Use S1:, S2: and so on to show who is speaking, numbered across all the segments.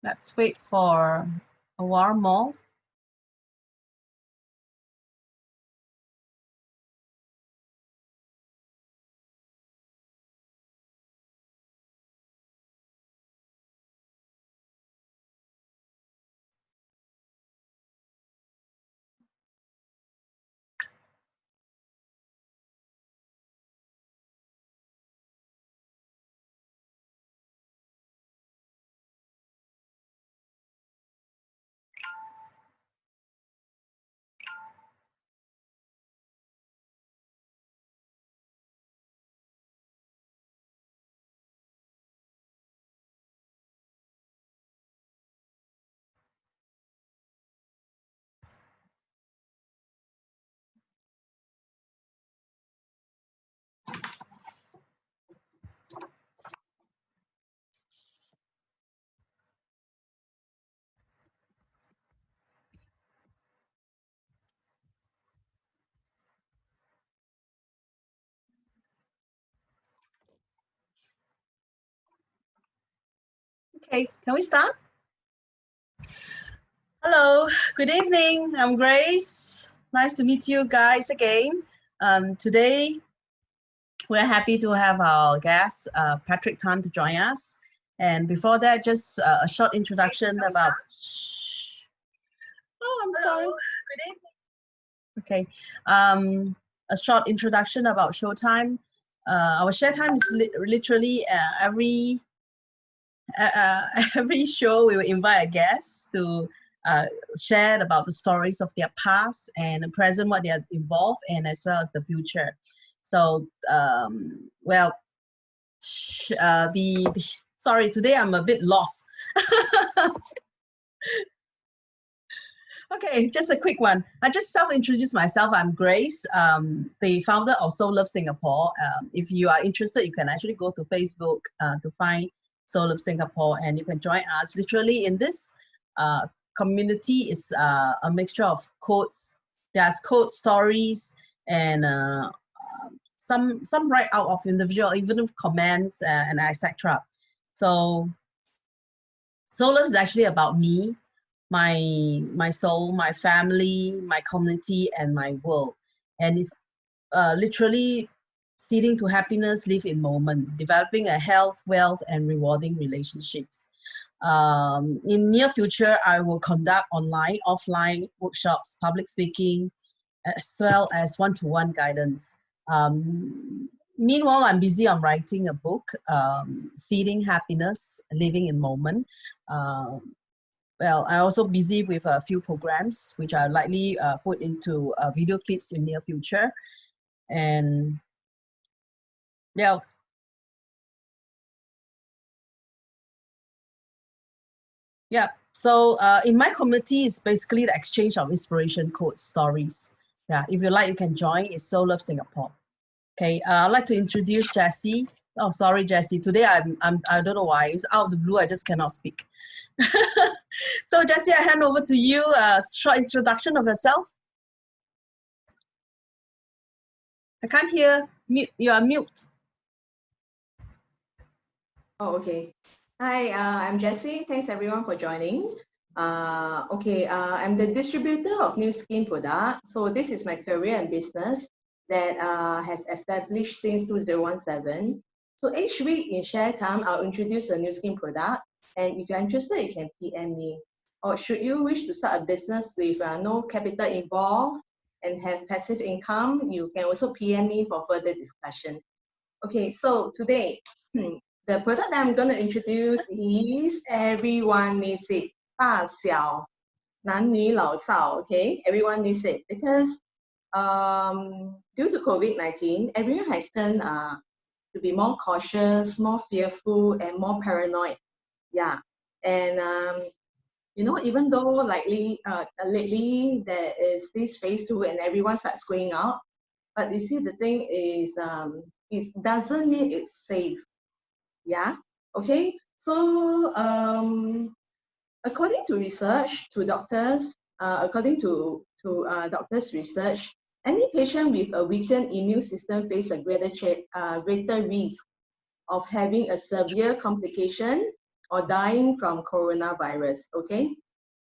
S1: Let's wait for a while more. Okay, can we start? Hello, good evening. I'm Grace. Nice to meet you guys again. Today, we're happy to have our guest, Patrick Tang, to join us. And before that, just a short introduction about... Oh, I'm sorry. Good evening. Okay. A short introduction about Showtime. Our share time is literally every show we will invite a guest to share about the stories of their past and the present, what they are involved in, as well as the future. So, sorry, today I'm a bit lost. Okay, just a quick one. I just self-introduced myself. I'm Grace, the founder of SouLove Singapore. If you are interested, you can actually go to Facebook to find SouLove Singapore, and you can join us. Literally, in this community, it's a mixture of quotes. There's quote stories and some write out of individual, even with comments and etc. So SouLove is actually about me, my soul, my family, my community, and my world. And it's literally seeding to happiness, live in moment, developing a health, wealth, and rewarding relationships. In near future, I will conduct online, offline workshops, public speaking, as well as one-to-one guidance. Meanwhile, I'm busy on writing a book, Seeding Happiness, Living in Moment. Well, I'm also busy with a few programs, which I'll likely put into video clips in near future. And yeah. Yeah, so in my community, it's basically the exchange of inspiration quotes, stories. Yeah, if you like, you can join. It's SouLove Singapore. Okay, I'd like to introduce Jessy. Oh, sorry, Jessy. Today I don't know why. It's out of the blue. I just cannot speak. So Jessy, I hand over to you. A short introduction of yourself. I can't hear. Mute. You are mute.
S2: Oh, okay. Hi, I'm Jessy. Thanks everyone for joining. I'm the distributor of new skin products. So this is my career and business that has established since 2017. So each week in share time, I'll introduce a new skin product. And if you're interested, you can PM me. Or should you wish to start a business with no capital involved and have passive income, you can also PM me for further discussion. Okay, so today, the product that I'm going to introduce is Everyone Needs It. 大小男女老少, okay? Everyone needs it because due to COVID-19, everyone has turned to be more cautious, more fearful, and more paranoid. Yeah, and you know, even though lately there is this phase 2 and everyone starts going out, but you see the thing is it doesn't mean it's safe. Yeah, okay. So according to research, to doctors, according to doctors' research, any patient with a weakened immune system face a greater risk of having a severe complication or dying from coronavirus. Okay,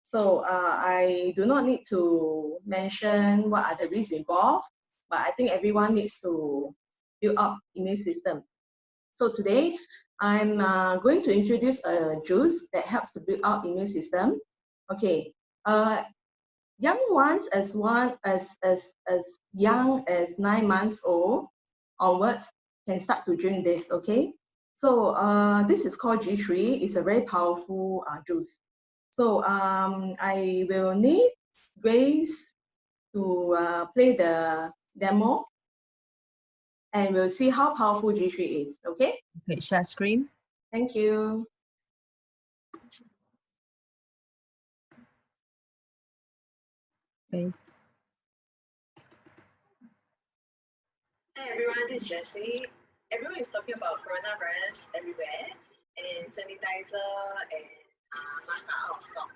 S2: so I do not need to mention what are the risks involved, but I think everyone needs to build up immune system. So today I'm going to introduce a juice that helps to build up immune system. Okay, young ones as young as 9 months old onwards can start to drink this. Okay, so this is called G3. It's a very powerful juice. So I will need Grace to play the demo, and we'll see how powerful G3 is. Okay.
S1: Okay, share screen.
S2: Thank you.
S1: Okay.
S3: Hi everyone, this is Jessy. Everyone is talking about coronavirus everywhere, and sanitizer and masks are out of stock.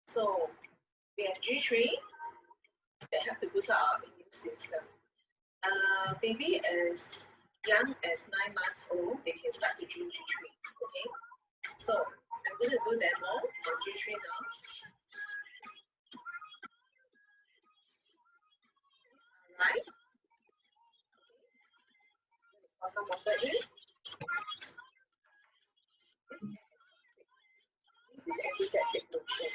S3: So we have G3 that help to boost our immune system. Baby as young as 9 months old, they can start to drink G3. Okay, so I'm going to do demo on G3 now. Right. Pour some water in. This is antiseptic lotion.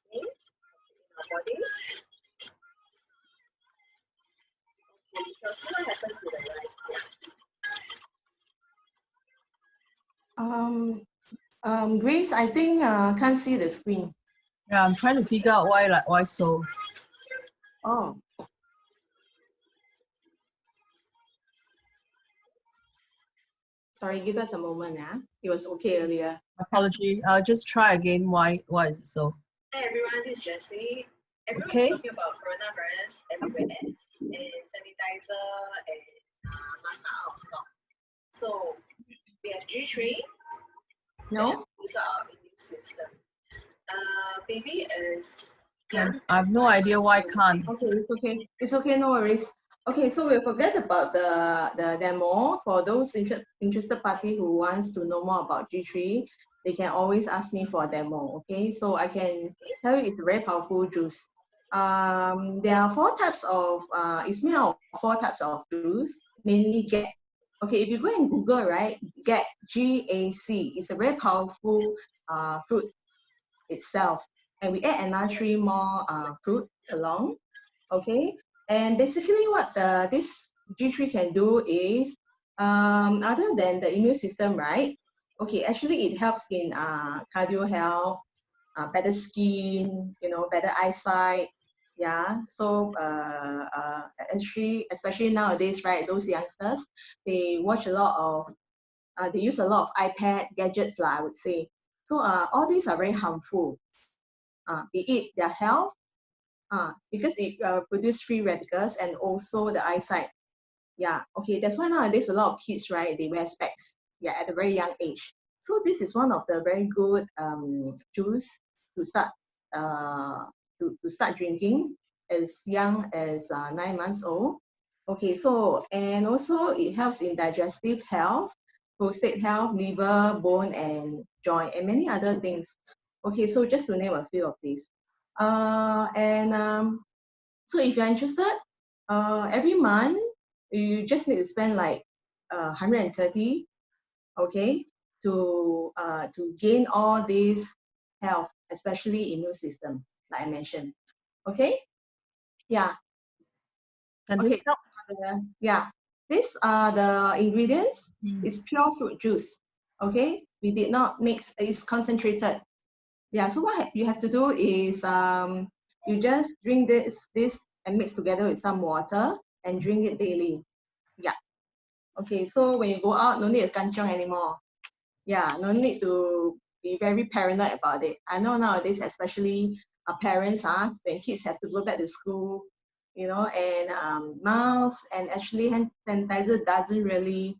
S3: Okay, in our body. Okay, so see what happens to the rice here.
S2: Grace, I think can't see the screen.
S1: Yeah, I'm trying to figure out why so.
S2: Oh. Sorry, give us a moment. Yeah, it was okay earlier.
S1: Apology. I'll just try again. Why is it so?
S3: Hi everyone, this is Jessy. Everyone
S1: Okay.
S3: is talking about coronavirus everywhere, and sanitizer and masks are out of stock. So we have G3.
S2: No.
S3: These are our immune system. Baby is
S1: I
S3: young.
S1: have no idea why I can't.
S2: Okay, it's okay. It's okay, no worries. Okay, so we'll forget about the demo. For those interested party who wants to know more about G3, they can always ask me for a demo. Okay, so I can tell you it's a very powerful juice. There are 4 types of it's made out of 4 types of juice, mainly get. Okay, if you go and Google, right, get GAC. It's a very powerful fruit itself, and we add another 3 more fruit along. Okay, and basically what this G3 can do is, other than the immune system, right? Okay, actually it helps in cardio health, better skin, you know, better eyesight. Yeah, so actually, especially nowadays, right? Those youngsters, they watch a lot of, they use a lot of iPad gadgets, I would say. So all these are very harmful. They eat their health, because it produces free radicals and also the eyesight. Yeah, okay, that's why nowadays a lot of kids, right, they wear specs, yeah, at a very young age. So this is one of the very good juice to start to start drinking as young as 9 months old. Okay, so and also it helps in digestive health, prostate health, liver, bone, and joint, and many other things. Okay, so just to name a few of these. So if you're interested, every month you just need to spend like 130, okay, to gain all these health, especially immune system, like I mentioned. Okay, yeah.
S1: Can
S2: Okay,
S1: this help?
S2: yeah. These are the ingredients.
S1: Mm.
S2: It's pure fruit juice. Okay, we did not mix. It's concentrated. Yeah. So what you have to do is you just drink this and mix together with some water and drink it daily. Yeah. Okay. So when you go out, no need to kanchong anymore. Yeah. No need to be very paranoid about it. I know nowadays, especially parents, when kids have to go back to school, you know, and masks and actually hand sanitizer doesn't really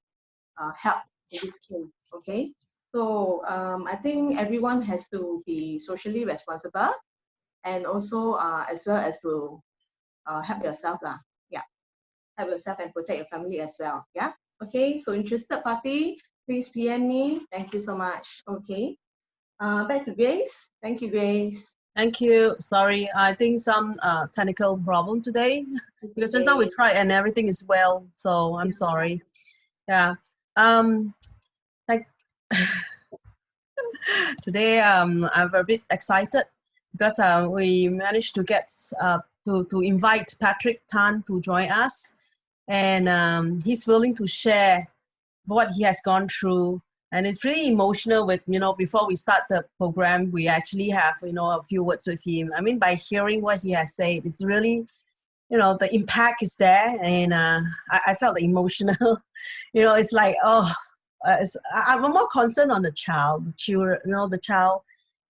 S2: help in this case. Okay. So I think everyone has to be socially responsible, and also as well as to help yourself lah. Yeah, help yourself and protect your family as well. Yeah. Okay. So interested party, please PM me. Thank you so much. Okay. Back to Grace. Thank you, Grace.
S1: Thank you. Sorry, I think some technical problem today because just now we tried and everything is well. So I'm sorry. Yeah. Like today, I'm a bit excited because we managed to get to invite Patrick Tan to join us, and he's willing to share what he has gone through. And it's pretty emotional with, before we start the program, we actually have, a few words with him. I mean, by hearing what he has said, it's really, the impact is there. And I felt the emotional, it's like, I'm more concerned on the child, the child.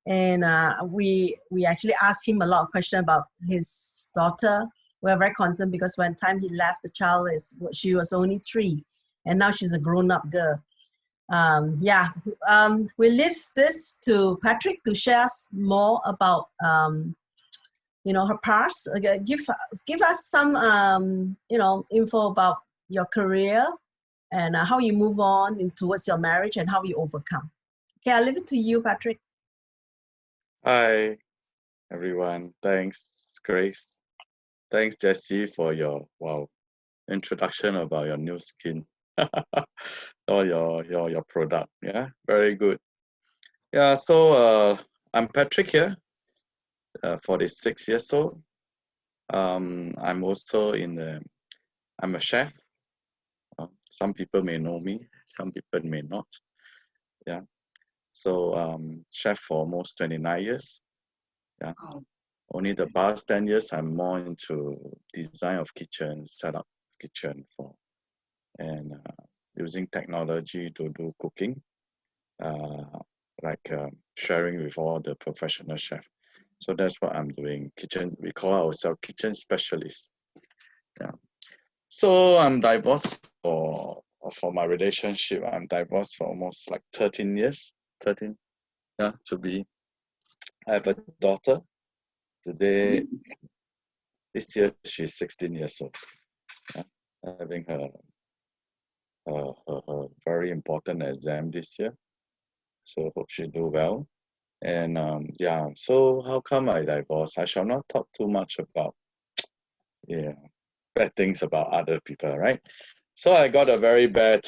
S1: And we actually asked him a lot of questions about his daughter. We're very concerned because when time he left, the child she was only 3. And now she's a grown-up girl. We leave this to Patrick to share us more about, her past. Give us some, info about your career and how you move on towards your marriage and how you overcome. Okay, I'll leave it to you, Patrick.
S4: Hi, everyone. Thanks, Grace. Thanks, Jessy, for your introduction about your new skin or your product. Yeah, very good. Yeah, so I'm Patrick here, 46 years old. I'm also I'm a chef. Some people may know me, some people may not. Yeah. So chef for almost 29 years. Yeah. Oh. Only the past 10 years, I'm more into design of kitchen, set up kitchen and using technology to do cooking, sharing with all the professional chefs. So that's what I'm doing. Kitchen, we call ourselves kitchen specialists. Yeah. So I'm divorced for my relationship. I'm divorced for almost like 13 years. 13, yeah, to be. I have a daughter. Today, this year, she's 16 years old. Yeah, having her very important exam this year. So hope she do well. And so how come I divorced? I shall not talk too much about bad things about other people, right? So I got a very bad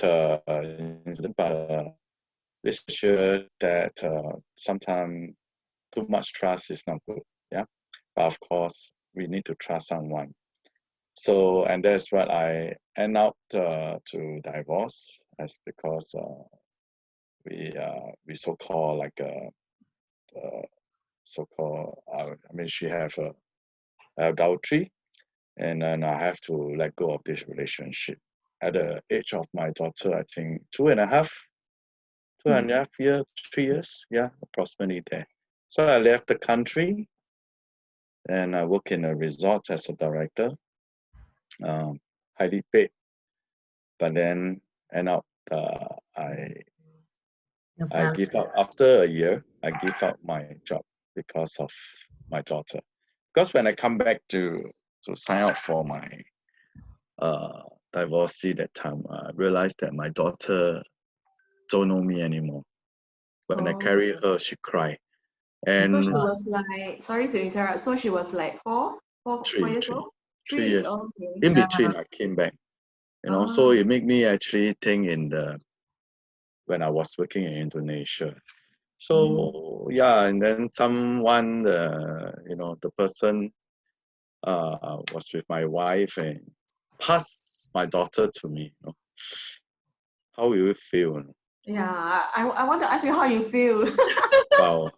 S4: incident, but this sure that sometimes too much trust is not good. Yeah, but of course we need to trust someone. So, and that's what I end up to divorce, as because we so-called like so-called she have adultery, and then I have to let go of this relationship at the age of my daughter. I think 2.5 years, 3 years, yeah, approximately there. So I left the country and I work in a resort as a director, highly paid. But then end up I give up after a year. I give up my job because of my daughter. Because when I come back to sign up for my divorcee that time, I realized that my daughter don't know me anymore. When I carry her, she cry. And
S2: so she was like, sorry to interrupt. So she was like 4 years old?
S4: 3 years.
S2: Okay.
S4: In between, I came back. So it made me actually think when I was working in Indonesia. So and then someone, the person was with my wife and passed my daughter to me. How will you feel?
S2: Yeah, I want to ask you how you feel.
S4: Wow.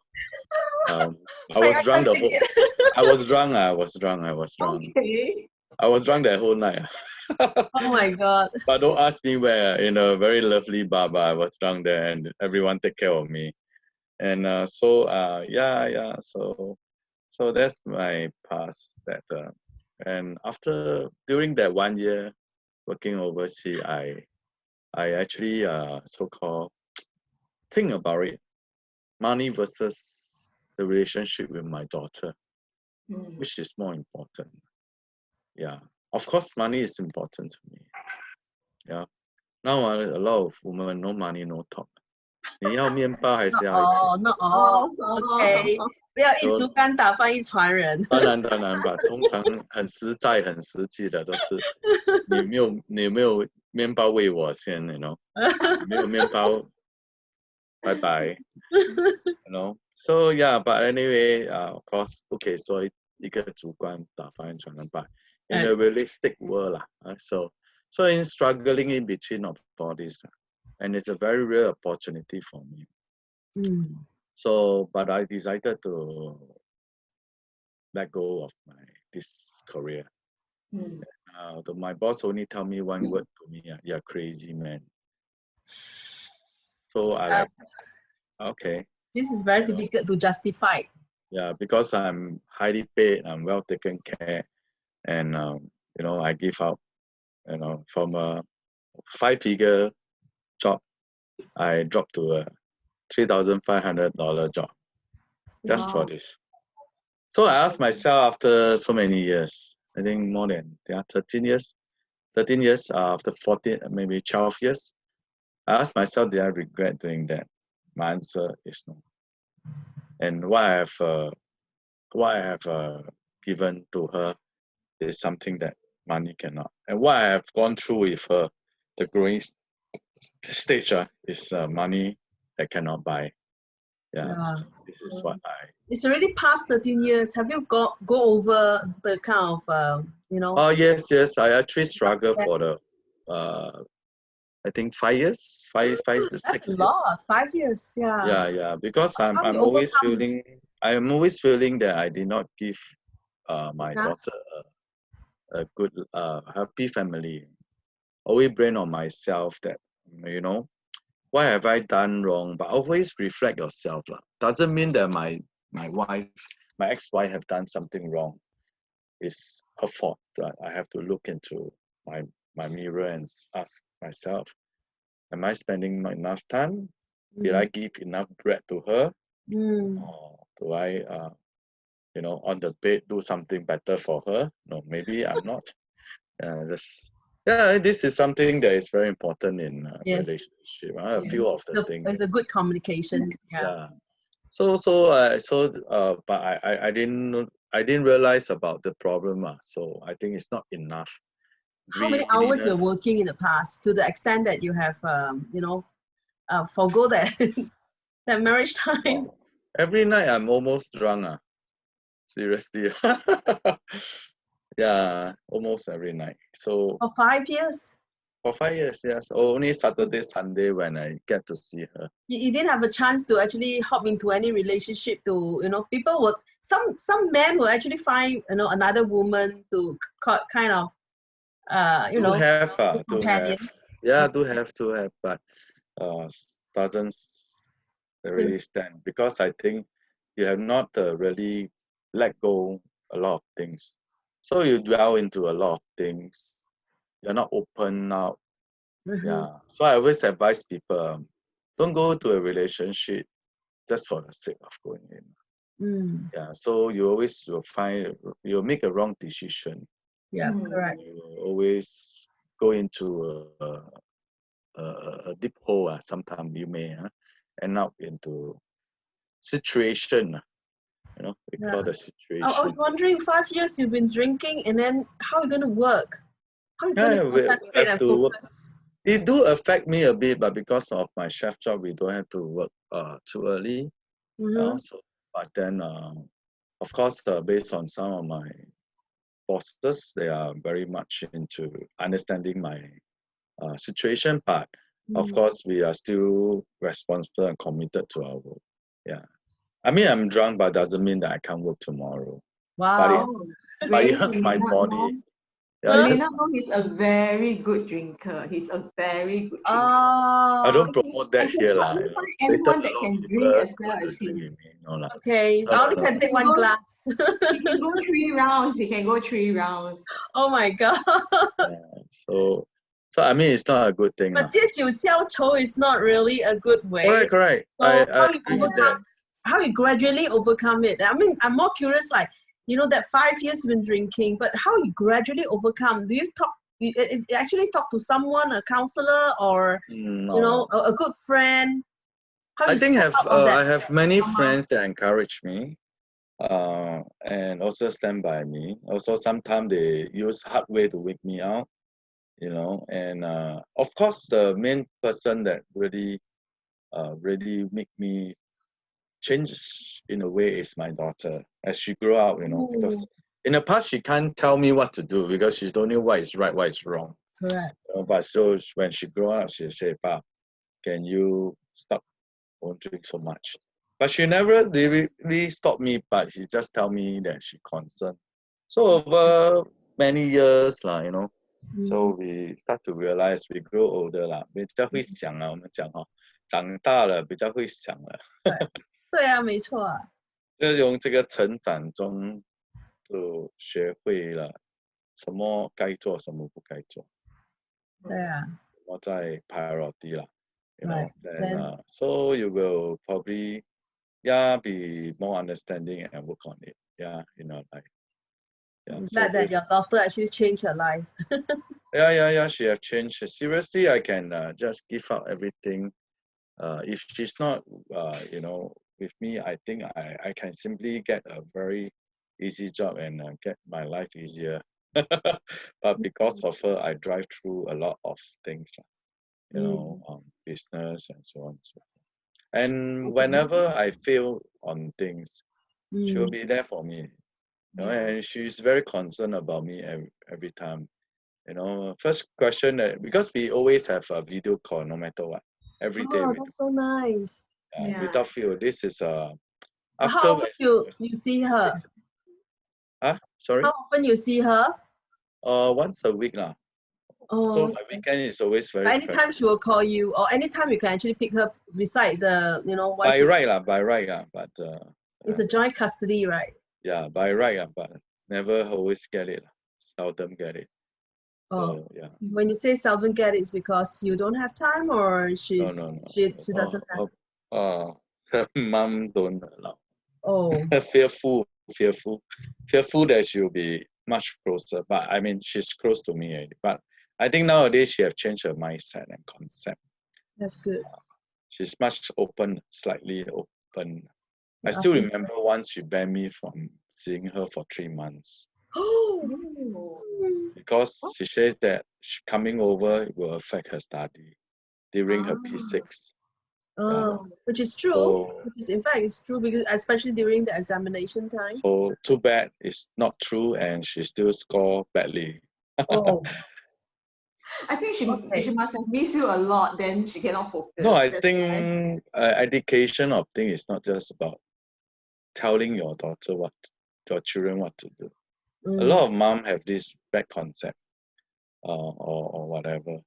S4: I was drunk I was drunk. Okay. I was drunk that whole night.
S1: Oh my God.
S4: But don't ask me where. In a very lovely bar, but I was drunk there and everyone take care of me. And so that's my past. And during that 1 year working overseas, I actually so-called think about it, money versus the relationship with my daughter, which is more important. Yeah, of course, money is important to me. Yeah, Now a lot of women no money no talk. 你要面包还是要一起？
S1: 哦，那哦，OK，不要一竹竿打翻一船人。
S4: 当然吧，通常很实在、很实际的都是你有没有面包喂我先 ，you know， 没有面包，拜拜 ，you know。So yeah, but anyway, of course 不可以说一个主观打翻一船人吧。In a realistic world 啦，so in struggling in between of all this, and it's a very real opportunity for me. So, but I decided to let go of this career. My boss only tell me one word to me, you're crazy, man. So I like, okay.
S1: This is very difficult to justify.
S4: Yeah, because I'm highly paid, I'm well taken care, and you know, I give up, you know, from a 5-figure job, I dropped to a $3,500 job just for this. So I asked myself after so many years, I think more than 13 years, after 14, maybe 12 years, I asked myself, did I regret doing that? My answer is no. And what I have given to her is something that money cannot. And what I have gone through with her, the growing stage, is money that cannot buy. Yeah, so this is what I.
S1: It's already past 13 years. Have you go over the kind of you know?
S4: Oh yes. I actually struggled for the I think 5 years, 5 to 6
S1: That's
S4: years.
S1: a lot. 5 years, yeah.
S4: Yeah. Because I'm always feeling that I did not give my daughter a good happy family. Always blame on myself that, you know, what have I done wrong? But always reflect yourself. Doesn't mean that my ex-wife have done something wrong. It's her fault. I have to look into my mirror and ask myself, am I spending not enough time? Did I give enough bread to her? Or do I, you know, on the bed do something better for her? No, maybe I'm not. This is something that is very important in a relationship. A few of the things.
S1: It's a good communication.
S4: Yeah. So, but I didn't realize about the problem. So I think it's not enough.
S1: How many hours you're working in the past, to the extent that you have, you know, forgo that that marriage time?
S4: Every night I'm almost drunk. Seriously. Yeah, almost every night. So
S1: for 5 years?
S4: For 5 years, yes. Only Saturday, Sunday when I get to see her.
S1: You didn't have a chance to actually hop into any relationship to, you know, people would, some men will actually find, you know, another woman to kind of, you know, companion.
S4: Yeah, do have, but doesn't really stand, because I think you have not really let go a lot of things. So you dwell into a lot of things. You're not open out. Yeah. So I always advise people, don't go to a relationship just for the sake of going in. Yeah. So you always will you'll make a wrong decision.
S1: Yeah, correct.
S4: You will always go into a deep hole. Sometimes you may end up into situation. You know, we call the situation.
S1: I was wondering, 5 years you've been drinking, and then how are you going to work? How are you going to concentrate and focus?
S4: It do affect me a bit, but because of my chef job, we don't have to work too early. But then, of course, based on some of my bosses, they are very much into understanding my situation. But of course, we are still responsible and committed to our work. Yeah. I mean, I'm drunk, but doesn't mean that I can't work tomorrow.
S1: Wow.
S4: But it hurts my body.
S2: Yeah, he's a very good drinker. He's a very good drinker.
S4: I don't promote that here.
S2: Anyone that can drink as well as him.
S1: Okay, I only can take one glass.
S2: He can go 3 rounds. He can go 3 rounds.
S1: Oh my God.
S4: So I mean, it's not a good thing.
S1: But 借酒消愁 is not really a good way.
S4: Correct.
S1: So how you gradually overcome it? I mean, I'm more curious, like, you know, that 5 years you've been drinking, but how you gradually overcome? Do you talk actually talk to someone, a counselor, or
S4: No.
S1: you know, a good friend? How
S4: I
S1: you
S4: think
S1: step out of that
S4: I have many
S1: trauma?
S4: friends that encourage me, and also stand by me. Also, sometimes they use hard way to wake me up, you know. And of course, the main person that really make me change in a way is my daughter as she grew up, you know, because
S1: Ooh,
S4: in the past she can't tell me what to do because she don't know what is right, what is wrong.
S1: correct.
S4: You know, but so when she grew up, she said, "Pa, can you stop? Won't drink so much." But she never really stopped me, but she just tell me that she concerned. So over many years, you know, so we start to realize we grow older 啦，比较会想了。我们讲哈，长大了比较会想了，
S1: 对啊，没错啊。
S4: 就用这个成长中就学会了什么该做，什么不该做，
S1: 对啊。
S4: 什么在 priority 啦。You know,
S1: Right.
S4: then so you will probably be more understanding and work on it. Yeah, you know, like
S1: I'm
S4: so
S1: glad that your daughter actually changed her life.
S4: yeah, she have changed. Seriously, I can just give up everything. If she's not, you know, with me, I think I can simply get a very easy job and get my life easier. But because of her, I drive through a lot of things, you know, business and so on and so forth. And whenever I fail on things, she will be there for me. You know, and she's very concerned about me every time. You know, first question because we always have a video call no matter what. Every day
S1: Oh,
S4: we do.
S1: that's so nice.
S4: Without fail, this is
S1: How
S4: after
S1: often you see her?
S4: Sorry?
S1: How often you see her?
S4: Once a week lah. So
S1: Oh,
S4: my weekend is always very
S1: anytime
S4: precious.
S1: she will call you, or anytime you can actually pick her beside the, you know,
S4: By right lah, but
S1: it's a joint custody, right?
S4: yeah, by right but never always get it. Seldom get it. So yeah.
S1: When you say seldom get it, it's because you don't have time, or she doesn't have.
S4: Her mom don't allow.
S1: Oh,
S4: fearful that she'll be much closer. But I mean, she's close to me already. But I think nowadays she have changed her mindset and concept.
S1: that's good.
S4: She's much open, slightly open. I still remember once she banned me from seeing her for 3 months. Because she said that coming over will affect her study during her P6.
S1: Which is true.
S4: So,
S1: which is, in fact, it's true because especially during the examination time.
S4: So too bad it's not true, and she still score badly.
S1: Oh,
S2: I think she must have missed you a lot. Then she cannot focus.
S4: No, I think education of thing is not just about telling your daughter your children what to do. A lot of mom have this bad concept, or whatever.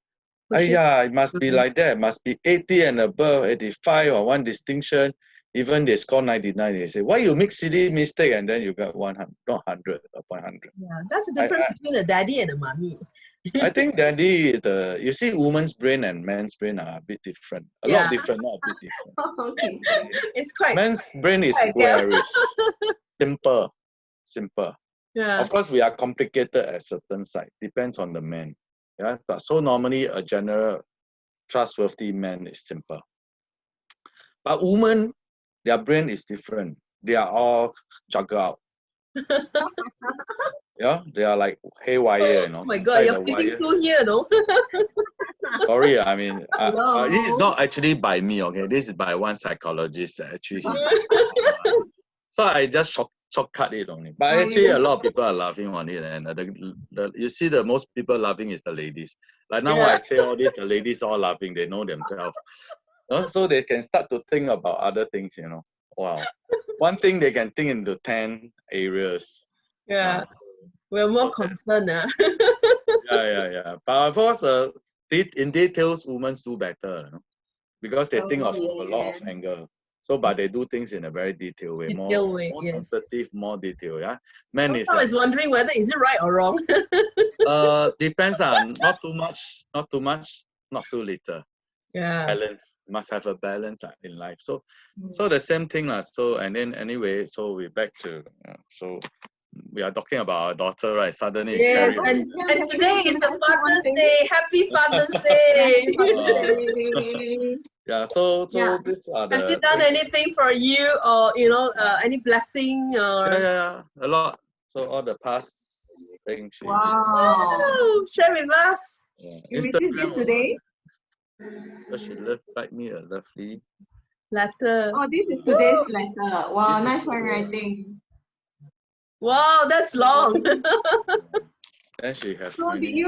S4: It must be like that. It must be 80 and above, 85 or one distinction. Even they score 99, they say, why you make silly mistake and then you got 100, not 100, upon 100.
S1: Yeah, that's the difference between a daddy and a mommy.
S4: I think daddy, you see, woman's brain and man's brain are a bit different. A lot different, not a bit different.
S2: Okay.
S1: It's quite.
S4: Man's brain is squarish, simple.
S1: Yeah.
S4: Of course, we are complicated at certain side. Depends on the man. Yeah, but so normally a general trustworthy man is simple. But women, their brain is different. They are all juggled out. Yeah, they are like haywire, you know.
S1: Oh my God, you're feeling too here, no?
S4: Sorry, I mean, this is not actually by me, okay? This is by one psychologist, actually. So I just shortcut it only. But actually, a lot of people are laughing on it. And you see, the most people laughing is the ladies. Like now I say all this, the ladies all laughing. They know themselves. So they can start to think about other things, you know. Wow. One thing they can think into 10 areas.
S1: Yeah. We're more concerned.
S4: Yeah. But of course, in details, women do better, you know, because they think of a lot of angle. So, but they do things in a very detailed way, more sensitive, more detailed. Yeah, men is like.
S1: I was wondering whether is it right or wrong.
S4: Depends on not too much, not too little.
S1: Yeah.
S4: Balance, must have a balance in life. So the same thing So and then anyway, so we're back to so we are talking about our daughter, right? Suddenly,
S1: Yes,
S4: carry
S1: and today is the Father's Day. Happy Father's Day.
S4: yeah. So
S2: Yeah.
S4: these are
S1: Has she
S4: the
S1: done
S4: things.
S1: anything for you, or any blessing or?
S4: Yeah, a lot. So all the past things she did.
S2: Wow.
S1: Oh, share with us.
S4: Yeah.
S2: You received
S4: Instagram
S2: this
S4: also.
S2: today?
S4: So she write me a lovely.
S1: Letter.
S2: Oh, this is today's letter. Wow,
S4: This is
S2: nice
S4: today.
S2: handwriting.
S1: Wow, that's long.
S4: Then she has
S2: So
S4: many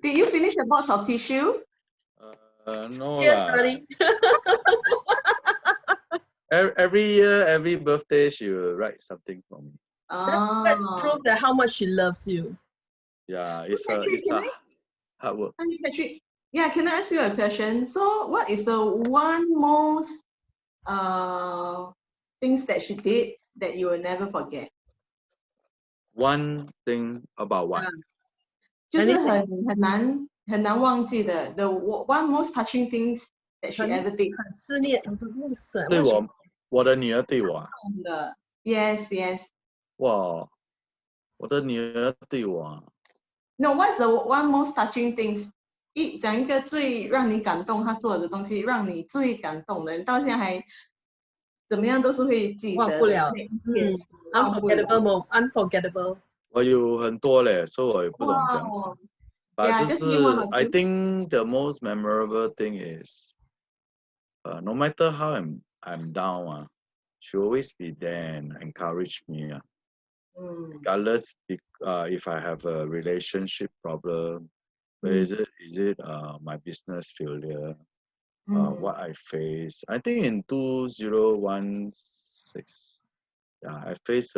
S2: did you finish the box of tissue?
S4: no
S1: Yes,
S4: lah.
S1: honey.
S4: Every year, every birthday, she will write something for me.
S1: That's proof that how much she loves you.
S4: Yeah, it's a hard work.
S2: Hi, Patrick. Yeah, can I ask you a question? So what is the one most things that she did that you will never forget?
S4: One thing about what?
S2: 就是很难忘记的 the one most touching things that she ever did.
S1: 很思念，不是
S4: 对我的女儿对我啊。
S2: Yes, yes.
S4: 哇，我的女儿对我啊。
S2: No, what's the one most touching things? 讲一个最让你感动他做的东西，让你最感动的，你到现在还怎么样都是会记得的。
S1: 忘不了。Unforgettable。
S4: 我有很多嘞，所以我也不懂这样子。But 就是 I think the most memorable thing is, no matter how I'm down, she always be there and encourage me. Regardless if I have a relationship problem, is it my business failure, what I face. I think in 2016, I faced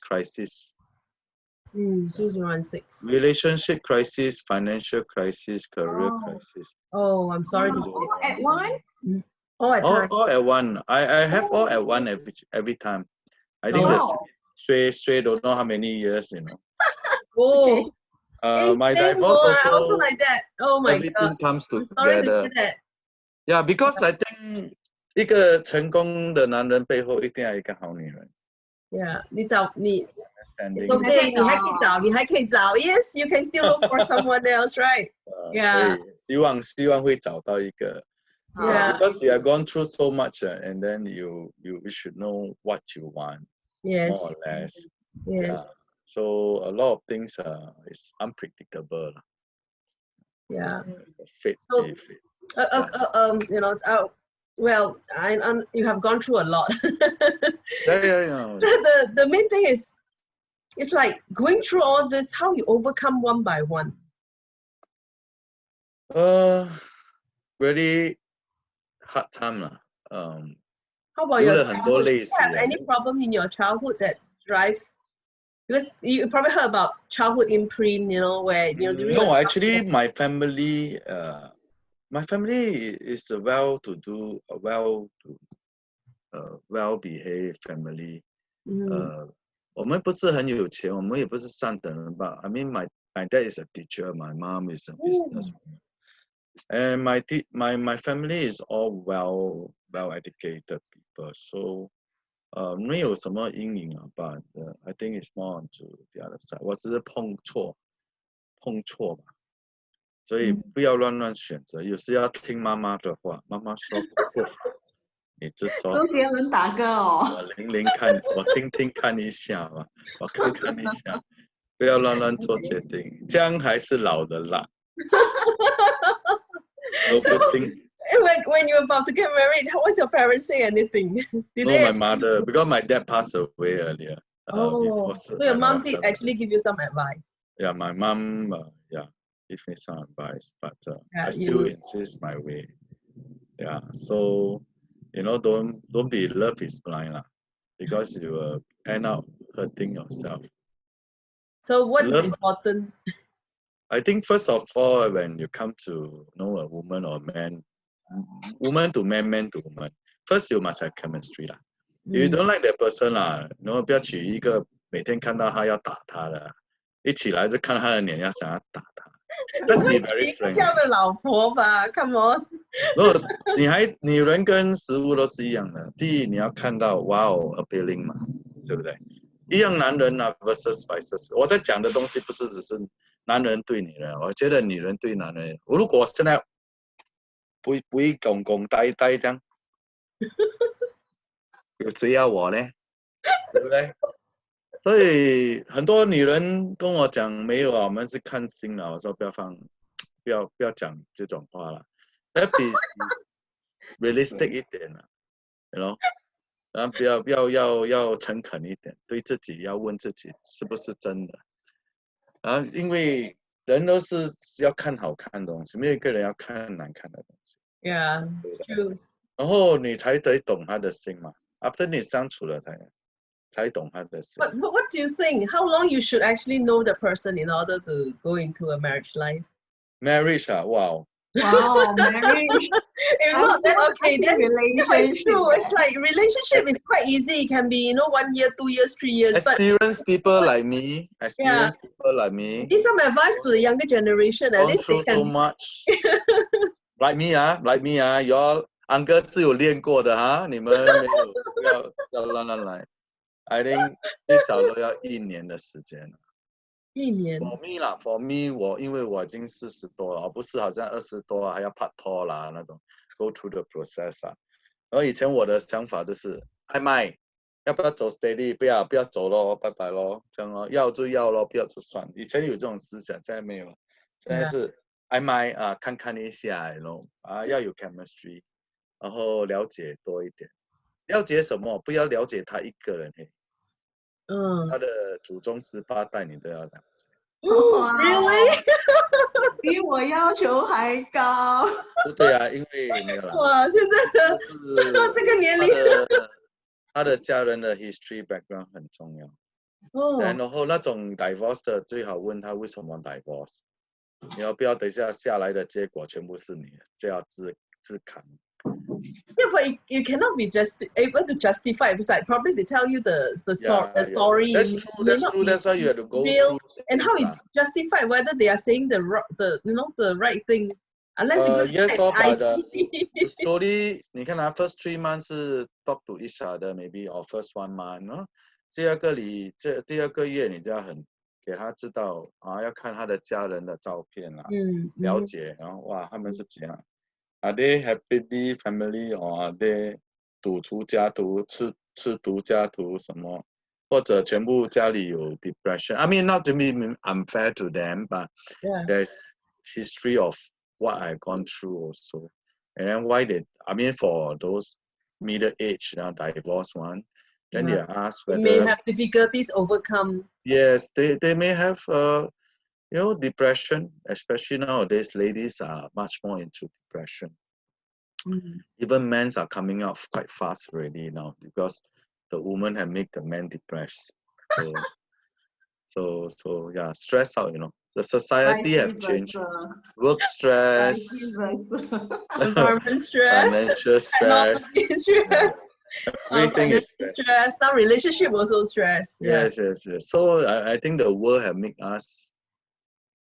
S4: crisis.
S1: 2016.
S4: Relationship crisis, financial crisis, career crisis.
S1: Oh, I'm sorry.
S2: All at one?
S1: All at time.
S4: All at one. I have all at one every time. I think that's straight don't know how many years,
S1: Oh.
S4: My divorce
S1: also like that. Oh my
S4: everything
S1: God.
S4: comes
S1: I'm sorry to hear that.
S4: Yeah, because I think 一个成功的男人背后一定要有一个好女人。
S1: Yeah, It's
S4: okay,
S1: 你还可以找 Yes, you can still look for someone else, right? Yeah.
S4: 希望会找到一个。
S1: Yeah.
S4: Because you have gone through so much, and then you should know what you want.
S1: Yes.
S4: More or less.
S1: Yes.
S4: Yeah. So a lot of things is unpredictable.
S1: Yeah.
S4: Fate.
S1: So, well, you have gone through a lot.
S4: Yeah.
S1: The main thing is, it's like going through all this, how you overcome one by one.
S4: Really hard time.
S1: How about your childhood? Did you have any problem in your childhood that drive? Because you probably heard about childhood imprint, where
S4: No, actually, my family is a well-to-do, well-behaved family. 我们不是很有钱，我们也不是上等人吧。I mean, my dad is a teacher, my mom is a businesswoman, and my family is all well-educated people. So, 没有什么阴影啊 but I think it's more onto the other side. 我只是碰错吧，所以不要乱选择，有时要听妈妈的话。妈妈说不好，你就说。
S2: 周杰伦打歌哦。
S4: 我听看一下吧，我看一下，不要乱做决定，这样还是老的辣。都不听。
S1: When you're about to get married, how was your parents say anything?
S4: My mother, because my dad passed away earlier.
S1: So your mom did actually give you some advice.
S4: Yeah, my mom, give me some advice, but I still insist my way. Yeah, so don't be love is blind, because you will end up hurting yourself.
S1: So what is important? I
S4: think first of all, when you come to know a woman or man, woman to man, man to woman, first you must have chemistry lah. If you don't like that person 不要娶一个每天看到他要打他的，一起来就看他的脸要想要打他。Let's be very frank.
S1: 这样的老婆吧 ，Come on.
S4: 女人跟食物都是一样的。第一，你要看到appealing 嘛，对不对？一样男人啊 versus vice。我在讲的东西不是只是男人对女人，我觉得女人对男人。如果现在不公公呆呆这样，有谁要我呢？对不对？所以很多女人跟我讲没有啊，我们是看心了。我说不要讲这种话了，要比 realistic 一点了，you know，然后要诚恳一点，对自己要问自己是不是真的。然后因为人都是要看好看的东西，没有一个人要看难看的东西。
S1: Yeah, it's true.
S4: 然后你才得懂他的心嘛。after 你相处了才懂他的心。
S1: But what do you think? How long you should actually know the person in order to go into a marriage life?
S4: Marriage 啊，哇！
S2: Wow, marriage.
S1: If not, then okay, then it's true. It's
S2: Relationship.
S1: like relationship is quite easy. It can be, 1 year, 2 years, 3 years. But
S4: Experienced people like me, people like me,
S1: give some advice to the younger generation. At
S4: gone
S1: least they
S4: through so
S1: can.
S4: much. like me 啊 y'all uncle 是有练过的哈，你们没有要乱来。I think 最少都要1年的时间。
S1: 1年。
S4: For me 因为我已经40多了，不是好像20多还要拍拖啦那种 ，go through the process 啊。然后以前我的想法就是暧昧，要不要走 steady， 不要走咯，拜拜咯，这样咯，要就要咯，不要就算。以前有这种思想，现在没有了。现在是暧昧啊，看一下要有 chemistry， 然后了解多一点。了解什么？不要了解他一个人他的祖宗18代你都要了解。
S1: Really？
S2: 比我要求还高。
S4: 对啊，因为没有啦。
S1: 哇，现在的这个年龄，
S4: 他的家人的 history background 很重要。然后那种 divorce 的最好问他为什么 divorce， 你要不要等下来的结果全部是你，这要自扛。
S1: Yeah, but you cannot be just able to justify. It's like probably they tell you the story.
S4: That's true. That's why you have to go through.
S1: And how you justify whether they are saying the right thing, unless you
S4: yes, but
S1: the
S4: slowly 你看first 3 months 是 talk to each other maybe or first 1 month， 第二个月你就要给他知道要看他的家人的照片啦，了解，然后哇他们是怎样。Are they happily family or are they 赌徒家族吃毒家族什么？或者全部家里有 depression. I mean, not to be unfair to them, but there's history of what I've gone through also. And then for those middle age divorced one, then they ask whether
S1: they may have difficulties overcome.
S4: Yes, they may have depression, especially nowadays ladies are much more into depression. Even men are coming out quite fast already now because the woman have made the man depressed. So yeah, stress out, The society have changed. Work stress,
S1: environment stress,
S4: financial stress, everything is
S1: stress. Now relationship also stress.
S4: Yes. So I think the world have made us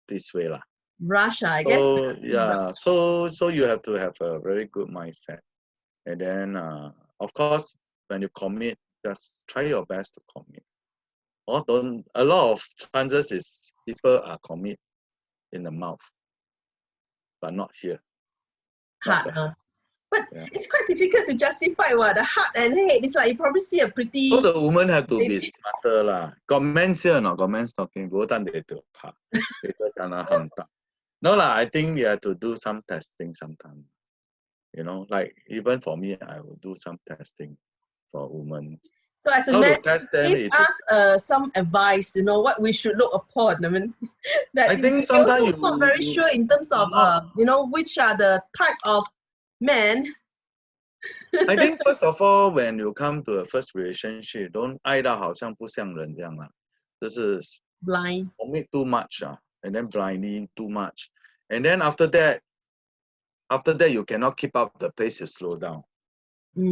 S4: this way lah.
S1: Russia, I guess.
S4: So yeah, so you have to have a very good mindset, and then of course when you commit, just try your best to commit. Or don't. A lot of chances is people are commit in the mouth, but not here.
S1: Heart, but it's quite difficult to justify what the heart and head. It's like you probably see a pretty.
S4: So the woman have to be smarter lah. Got men here or not? Got men talking. Go down there to park. No lah. I think you have to do some testing sometime. Like even for me, I will do some testing for women.
S1: So as a man, give us some advice. What we should look upon. I mean, that
S4: I think sometimes you're
S1: not very sure in terms of which are the type of men.
S4: I think first of all, when you come to a first relationship, don't 爱到好像不像人这样啦，就是
S1: blind,
S4: commit too much and then blindly too much, and then after that you cannot keep up the pace, you slow down.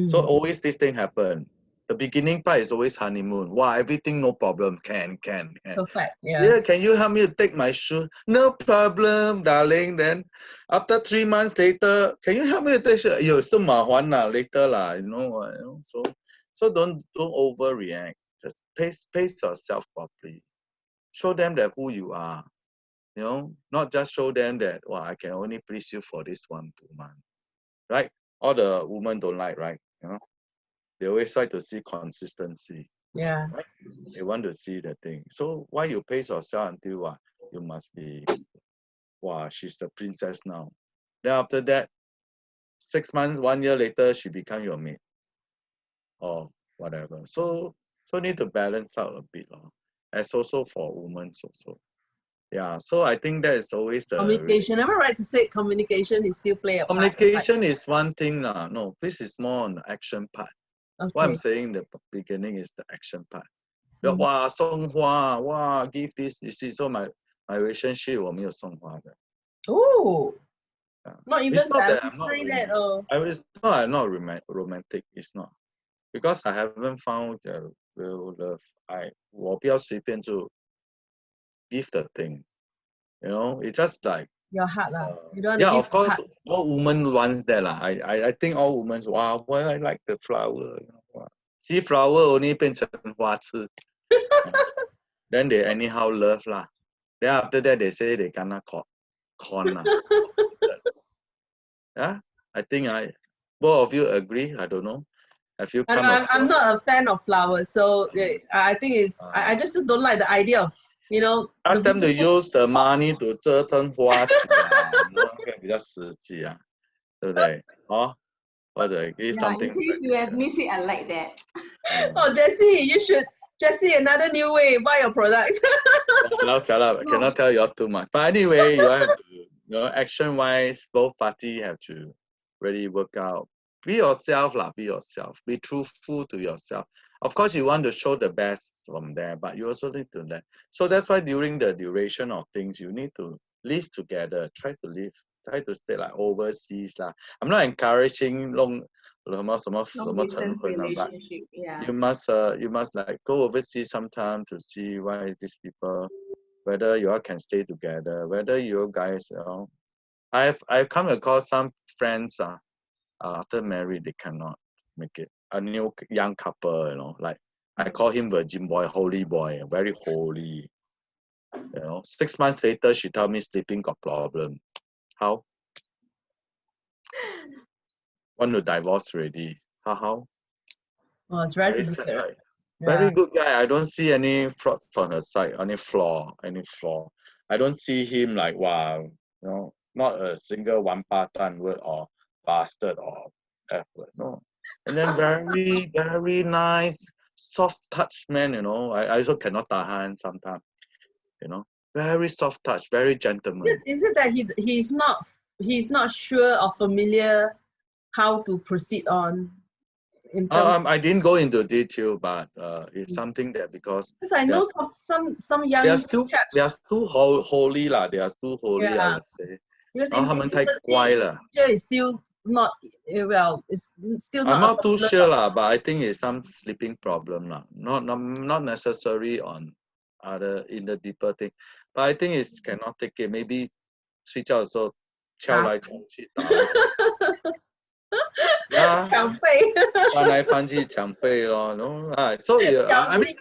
S4: So always this thing happen. The beginning part is always honeymoon. Wow, everything no problem. Can.
S1: Perfect.
S4: Yeah, can you help me to take my shoe? No problem, darling. Then after 3 months later, can you help me to take shoe? 有是麻烦啦 later lah, So don't overreact. Just pace yourself properly. Show them that who you are. You know, not just show them that, well, I can only please you for this 1-2 months. Right? All the women don't like, right? You know, they always try to see consistency.
S1: Yeah.
S4: Right? They want to see the thing. So why you pace yourself until you must be, wow, she's the princess now. Then after that, 6 months, 1 year later, she become your mate or whatever. So need to balance out a bit, as also for women also. Yeah. So I think that is always the
S1: Communication. Am I right to say communication is still play a part?
S4: communication is one thing lah. No, this is more on the action part.
S1: Okay.
S4: What I'm saying in the beginning is the action part.
S1: Mm.
S4: Wow, 送花, wow, give this. You see, so my relationship 我没有送花的.
S1: Oh, not even
S4: It's not that I'm not
S1: that. Oh.
S4: I'm not romantic. It's not because I haven't found the real love. 我不要随便就 give the thing. You know, it's just like
S1: Your heart lah. You don't want
S4: yeah,
S1: to give
S4: of course,
S1: heart.
S4: all women wants that lah. I think all women, wow, why I like the flower. You know, wow. See flower only 变成花痴. Then they anyhow love lah. Then after that they say they gonna con lah. Yeah, I think both of you agree. I don't know. Have you come across?
S1: I'm not a fan of flowers, so I think it's I just don't like the idea of, you know.
S4: Ask them to use the money to 折腾花纸啊，那个比较实际啊，对不对？哦，或者 give something.
S2: In case you have missed it, I like that.
S1: Oh, Jessy, you should another new way buy your products.
S4: Cannot tell you all too much. But anyway, you have to, you know, action-wise, both parties have to really work out. Be yourself lah. Be yourself. Be truthful to yourself. Of course, you want to show the best from there, but you also need to learn. So that's why during the duration of things, you need to live together. Try to stay like overseas lah. I'm not encouraging long 什么成婚了 but
S2: yeah.
S4: you must like go overseas sometime to see why these people, whether you all can stay together, whether you guys, you know, I've come across some friends after married they cannot make it. A new young couple, you know, like I call him virgin boy, holy boy, very holy. You know, 6 months later she tell me sleeping got problem. How? Want to divorce already? How?
S1: Oh, it's very difficult.
S4: Right? Very good guy. I don't see any fraud on her side, any flaw. I don't see him like, wow, you know, not a single one part-time word or bastard or effort. No. And then very, very nice, soft touch man, you know. I also cannot tahan sometimes, you know. Very soft touch, very gentleman.
S1: Is it that he's not sure or familiar how to proceed on?
S4: I didn't go into detail, but it's something that because
S1: I know some young
S4: they are still holy lah. They are still holy, I would say.
S1: Because
S4: 他们太乖了.
S1: is still not well. It's still not.
S4: I'm not too sure lah, but I think it's some sleeping problem lah. Not necessary on other in the deeper thing, but I think it's cannot take it. Maybe 睡觉的时候敲来敲去打来。Yeah,
S1: 抢背。
S4: 翻来翻去抢背咯 no? So I mean,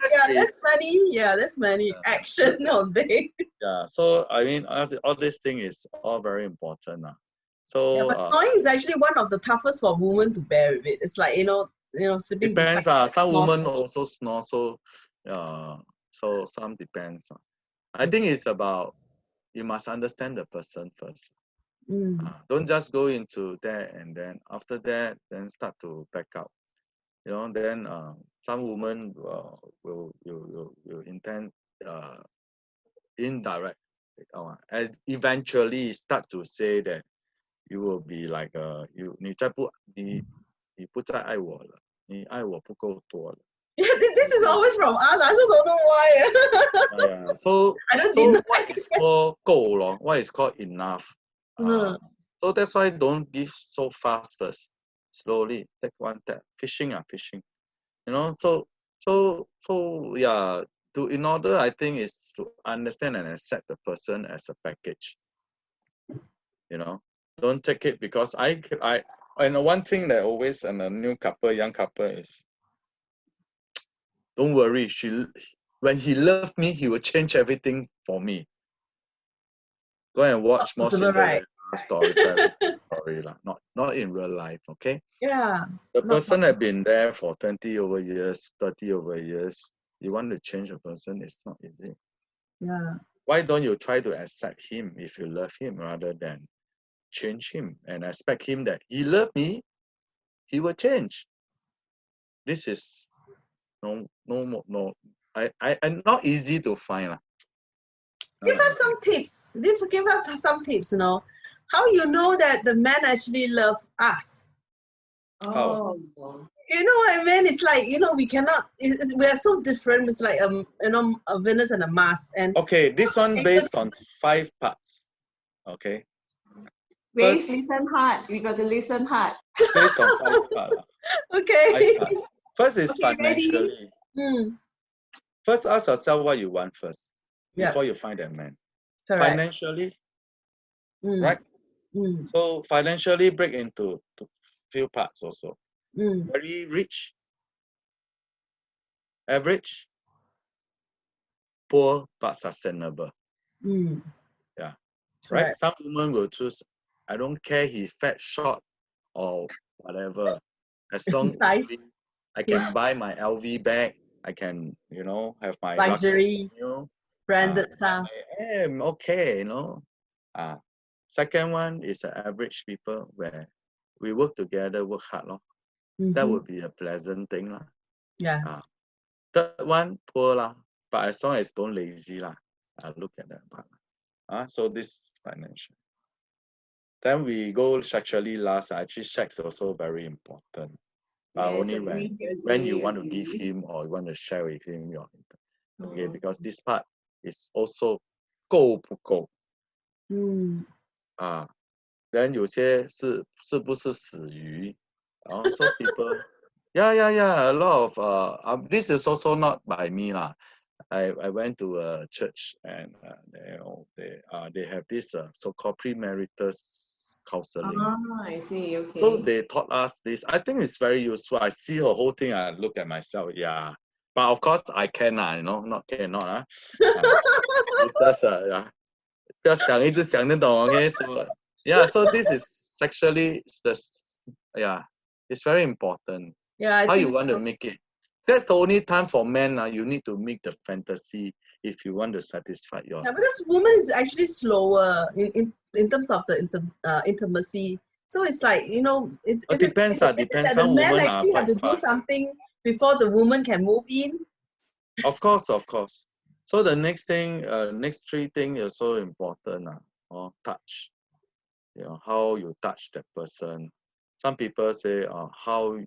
S1: there's many action on day.
S4: Yeah, so I mean, all this thing is all very important now. So
S1: but snoring is actually one of the toughest for women to bear with it. It's like you know, sleeping.
S4: Depends. Some women also snore, so so some depends. I think it's about you must understand the person first. Don't just go into that and then after that then start to back up. You know, then some women will intend indirect, and eventually start to say that you will be like 你不再爱我了，你爱我不够多了。
S1: Yeah, this is always from us. I also don't know why.
S4: Yeah, so
S1: I don't deny.
S4: What is called 够了? What is called enough? So that's why don't give so fast first. Slowly take one step. Fishing. You know, so yeah. In order, I think, is to understand and accept the person as a package. You know, don't take it because and one thing that always in a new couple, young couple is don't worry, when he loved me, he will change everything for me. Go and watch more
S1: Possible, right?
S4: story, fairy story, not in real life, okay?
S1: Yeah.
S4: The
S1: not
S4: person has been there for 20 over years, 30 over years. You want to change a person, it's not easy.
S1: Yeah.
S4: Why don't you try to accept him if you love him rather than change him and expect him that he loved me, he will change. This is no, not easy to find.
S1: Give us some tips. Give us some tips, how you know that the man actually love us.
S2: Oh.
S1: You know what I mean? It's like, we cannot, we are so different. It's like, a Venus and a Mars. And
S4: okay, this one based on 5 parts. Okay.
S2: Grace, listen hard. We got to listen hard.
S4: Based on 5 parts.
S1: okay.
S4: 5 parts. First is financially. First, ask yourself what you want first before you find that man.
S1: Correct.
S4: Financially, right? So financially break into few parts also. Very rich, average, poor but sustainable. Yeah. Right?
S1: Correct.
S4: Some women will choose, I don't care he's fat, short, or whatever. As long as I can buy my LV bag, I can, have my
S1: luxury, branded stuff.
S4: I am okay, Second one is the average people where we work together, work hard. That would be a pleasant thing.
S1: Yeah.
S4: Third one, poor. But as long as don't lazy. Look at that part. So this financial. Then we go sexually last. Actually, sex is also very important. Only when you want to give him or you want to share with him okay, because this part is also 够不够. Then 有些是不是死鱼. So people, yeah, a lot of this is also not by me lah. I went to a church and they have this so-called premarital counseling.
S2: I see. Okay.
S4: So they taught us this. I think it's very useful. I see the whole thing. I look at myself. Yeah, but of course I can not cannot It's just不要想一直想得懂 okay. So yeah, so this is sexually it's very important.
S1: Yeah.
S4: How you want to make it. That's the only time for men. You need to make the fantasy if you want to satisfy your.
S1: Yeah, because woman is actually slower in terms of the intimacy. So it's like, it
S4: depends. Depends.
S1: The
S4: Some
S1: man
S4: women
S1: actually have to do something before the woman can move in.
S4: Of course. So the next thing, next 3 things are so important. Touch. How you touch that person. Some people say, how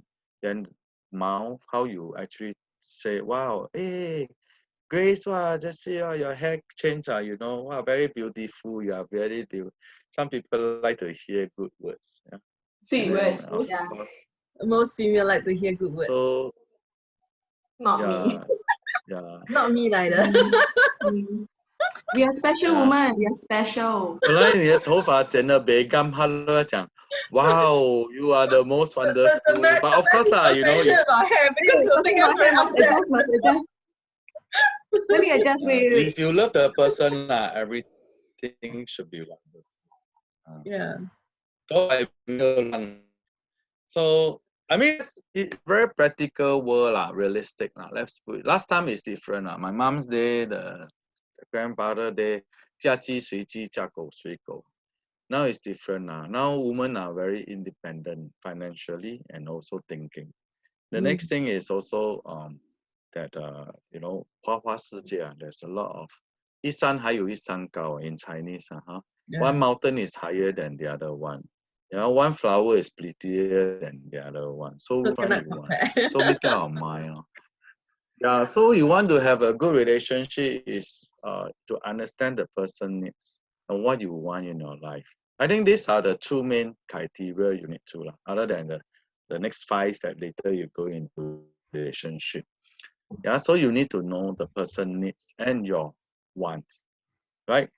S4: then mouth, how you actually say, wow, hey, Grace, wow, Jessy, your hair changed, wow, very beautiful, you are very beautiful. Some people like to hear good words. Yeah?
S2: Sweet words.
S4: Yeah.
S1: Most female like to hear good words.
S4: So,
S2: not me.
S4: Yeah.
S1: Not me neither.
S2: We are special women. We are special.
S4: 本来你的头发剪得白干，他都讲 Wow, you are the most wonderful. But of course,
S1: you know, about hair because you think us very upset.
S2: Let me adjust.
S4: If you love the person, everything should be wonderful.
S1: Yeah.
S4: So I mean, it's very practical world, realistic. Let's put it. Last time is different. My mom's day, the grandfather day, 嫁鸡随鸡，嫁狗随狗. Now it's different. Now women are very independent financially and also thinking. The next thing is also that花花世界, there's a lot of 一山还有一山高 in Chinese. One mountain is higher than the other one. One flower is prettier than the other one. So what you want? So make up our mind. Yeah, so you want to have a good relationship is to understand the person needs and what you want in your life. I think these are the 2 main criteria you need to, other than the next 5 that later you go into relationship. Yeah, so you need to know the person needs and your wants, right?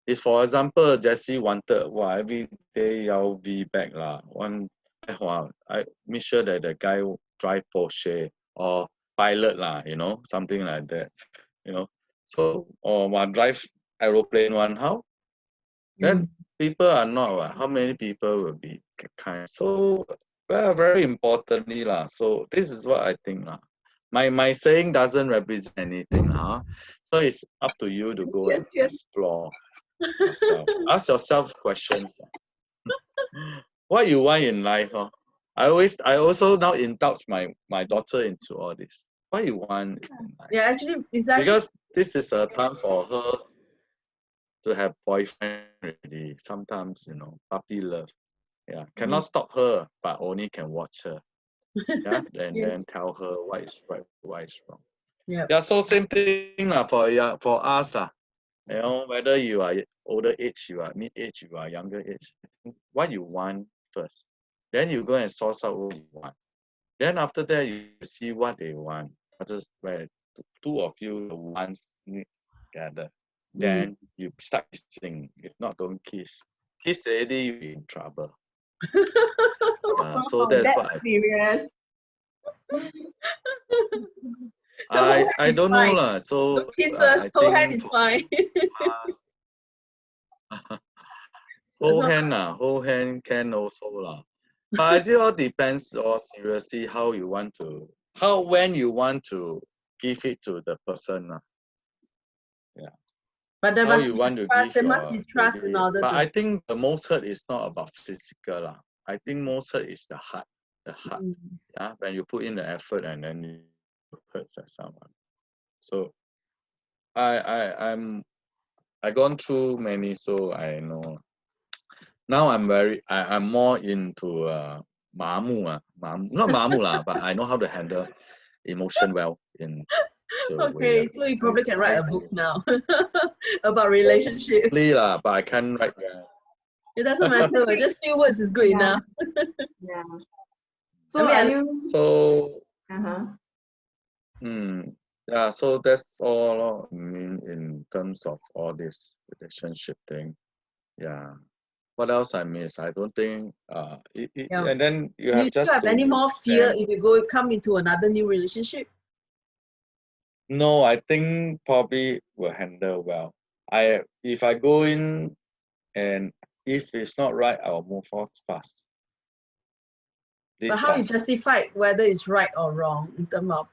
S4: If for example, Jessy wanted every day LV bag I make sure that the guy drive Porsche, or pilot lah, you know, something like that, you know. So, or one drive aeroplane one, how? Then people are not, how many people will be kind? So, well, very importantly lah. So this is what I think lah. My saying doesn't represent anything, huh? So it's up to you to go and explore yourself. Ask yourself questions. What you want in life, huh? I also now indulge my daughter into all this. What you want in life?
S1: Yeah, actually, it's actually
S4: Because this is a time for her to have boyfriend already. Sometimes, you know, puppy love. Yeah, cannot stop her, but only can watch her. Yeah, and then tell her what is right, what is wrong. Yeah, so same thing for us lah. You know, whether you are older age, you are mid age, you are younger age. What you want first, then you go and source out what you want. Then after that, you see what they want. Just where two of you once meet together, then you start kissing. If not, don't kiss. Kiss already, you're in trouble. So that's what I
S2: serious.
S4: I don't know lah. So
S1: kiss first,
S4: I
S1: hold hand
S4: think
S1: is fine.
S4: hold hand can also lah. But it all depends on seriously how you want to, when you want to give it to the person lah. Yeah.
S1: But there
S4: How
S1: must
S4: you
S1: be
S4: want to
S1: trust.
S4: give
S1: There must be trust in order
S4: but
S1: to.
S4: I think the most hurt is not about physical lah. I think most hurt is the heart. The heart. Yeah. When you put in the effort and then you hurt someone. So I gone through many, so I know. Now I'm more into not mamu lah, but I know how to handle emotion well in the way.
S1: So you probably can write a book now about relationship.
S4: But I can't write well.
S1: It doesn't matter. Just few words is good enough.
S2: Yeah. So are you?
S4: So. Yeah. So that's all I mean in terms of all this relationship thing. Yeah. What else I miss? I don't think. And then you have
S1: Do you have any more fear if you come into another new relationship?
S4: No, I think probably will handle well. If I go in and if it's not right, I'll move on fast.
S1: But how you justify whether it's right or wrong in terms of?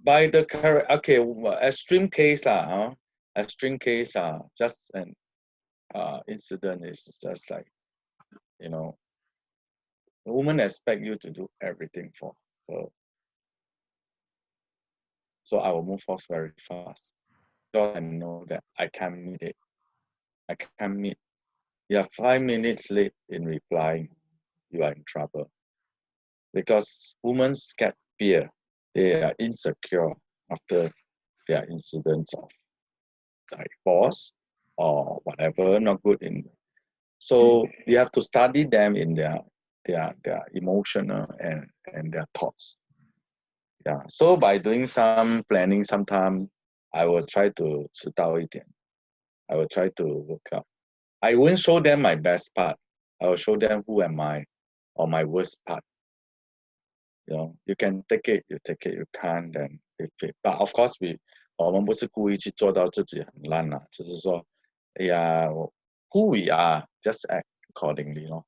S4: By the correct, okay, extreme case lah, extreme case just an incident is just like, you know, a woman expect you to do everything for her. So I will move forward very fast. So I know that I can't meet it. I can't meet. You are 5 minutes late in replying, you are in trouble. Because women get fear. They are insecure after their incidents of divorce or whatever, not good in. So you have to study them in their emotional and their thoughts. Yeah. So by doing some planning, sometime I will try to 知道一点. I will try to look up. I won't show them my best part. I will show them who am I or my worst part. You know, you can take it, you take it, you can't, then if it. But of course, 我们不是故意去做到自己很烂啦，只是说，哎呀 ，who we are, just act accordingly 咯。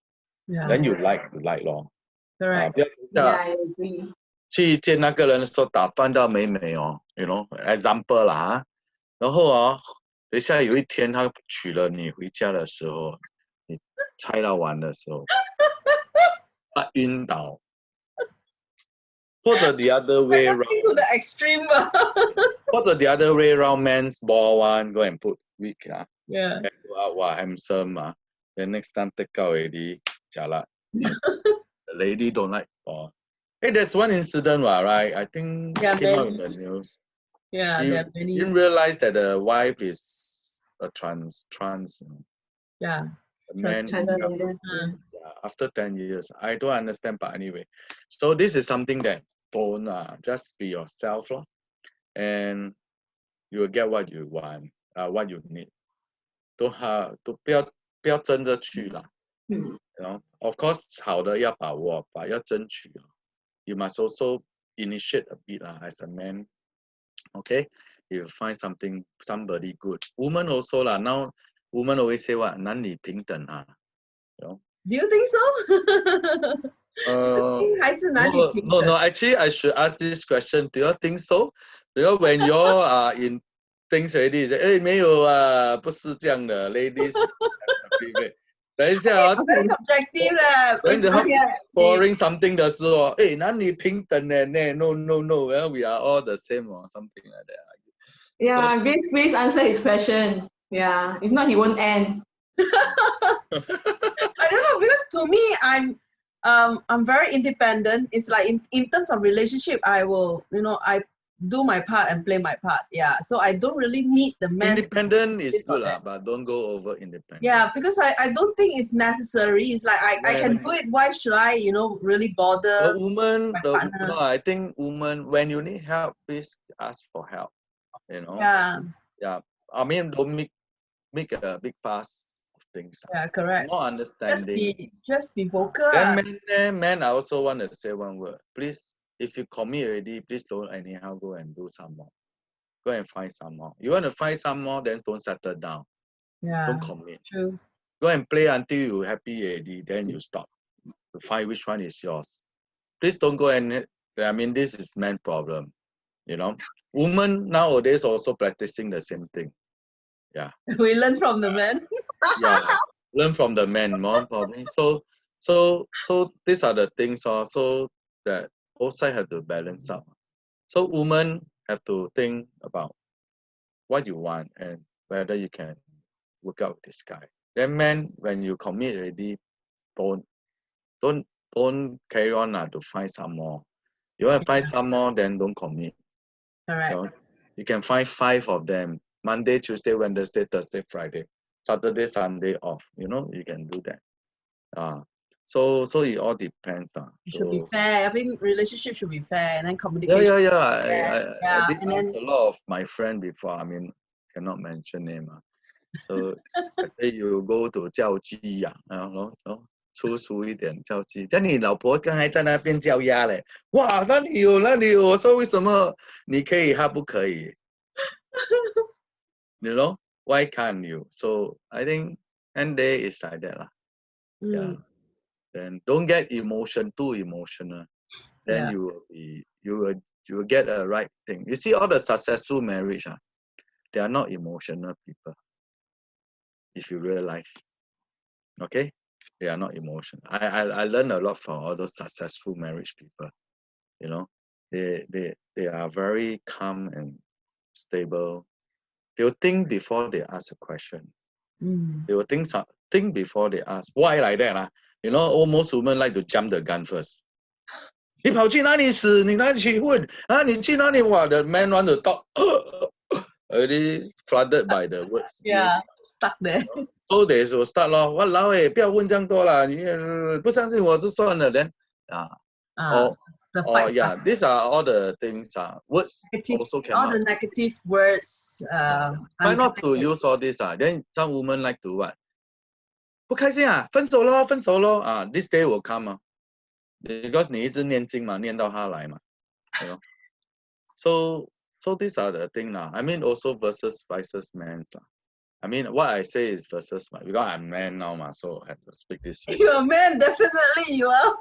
S4: Then you like 咯。
S1: Correct.
S4: 不要
S2: I agree.
S4: 去见那个人的时候打扮到美美哦 ，you know example 啦然后等一下有一天他娶了你回家的时候，你拆到完的时候，他晕倒，或者 the other way around，
S1: to the extreme.
S4: 或者 the other way around, man's ball one go and put wig
S1: Yeah.
S4: Wow, handsome then next time take out already, jialat. The lady don't like ball. Hey, there's one incident, right? I think came out in the news.
S1: Yeah,
S4: she didn't realize that the wife is a trans.
S1: Yeah.
S4: Man, after 10 years. I don't understand, but anyway. So this is something that don't just be yourself, and you will get what you want, what you need. 不要争着去啦。You know, of course, 好的要把握，but 要争取。You must also initiate a bit as a man. Okay, you find somebody good. Woman also lah. Now, woman always say what? 男女平等 you know.
S1: Do you think so?还是男女平等？
S4: No. Actually, I should ask this question. Do you think so? Because when you are in things already, say, 哎，没有啊，不是这样的 ，ladies have the privilege. 等一下
S1: very subjective 咧。
S4: 等你 boring something 的时候，哎，男女平等呢？No, well, we are all the same or something like that.
S2: Yeah, Grace answer his question. Yeah, if not, he won't end.
S1: I don't know, because to me, I'm very independent. It's like in terms of relationship, I will, I do my part and play my part. Yeah, so I don't really need the man.
S4: Independent is good but don't go over independent.
S1: Yeah, because I don't think it's necessary. It's like I can do it. Why should I, really bother?
S4: The woman, no, I think woman, when you need help, please ask for help.
S1: Yeah.
S4: Yeah. I mean, don't make a big fuss of things.
S1: Yeah, correct.
S4: Not understanding.
S1: Just be vocal.
S4: Then men, I also want to say one word. Please, if you commit already, please don't anyhow go and do some more. Go and find some more. You want to find some more, then don't settle down.
S1: Yeah.
S4: Don't commit.
S1: True.
S4: Go and play until you're happy already, then you stop. To find which one is yours. Please don't go and, I mean, this is man problem. Women nowadays also practicing the same thing. Yeah.
S1: We learn from the men.
S4: Yeah. Learn from the men more probably. So these are the things also that both sides have to balance out. So women have to think about what you want and whether you can work out with this guy. Then men, when you commit already, don't carry on to find some more. You want to find some more, then don't commit.
S1: Correct.
S4: You can find 5 of them. Monday, Tuesday, Wednesday, Thursday, Friday. Saturday, Sunday off. You can do that. So it all depends.
S1: It should be fair. I think relationship should be fair, and then communication.
S4: Yeah. I did ask a lot of my friends before. I mean, cannot mention name. So I say you go to 叫鸡养，粗俗一点叫鸡。但你老婆刚才在那边叫鸭嘞，哇，那里有。我说为什么你可以，他不可以？Why can't you? So I think end day is like that lah. Yeah. Then don't get too emotional. Then you will get a right thing. You see all the successful marriage, they are not emotional people. If you realize, okay, they are not emotional. I learned a lot from all those successful marriage people. They are very calm and stable. They will think before they ask a question. They will think before they ask. Why like that? Most women like to jump the gun first. 你跑去哪里死？你哪里去混？你去哪里？哇 the man want to talk. Already flooded by the words.
S1: Yeah, stuck there.
S4: So they will start 咯。walao不要问这样多啦，你不相信我就算了。Then these are all the things. Words also cannot.
S1: All the negative words.
S4: Try not to use all this. Then some women like to what? 不开心分手咯。This day will come because 你一直念经嘛，念到他来嘛。So these are the things I mean also versus men I mean what I say is versus because I'm man now so I have to speak this way.
S1: You're a man, definitely you are.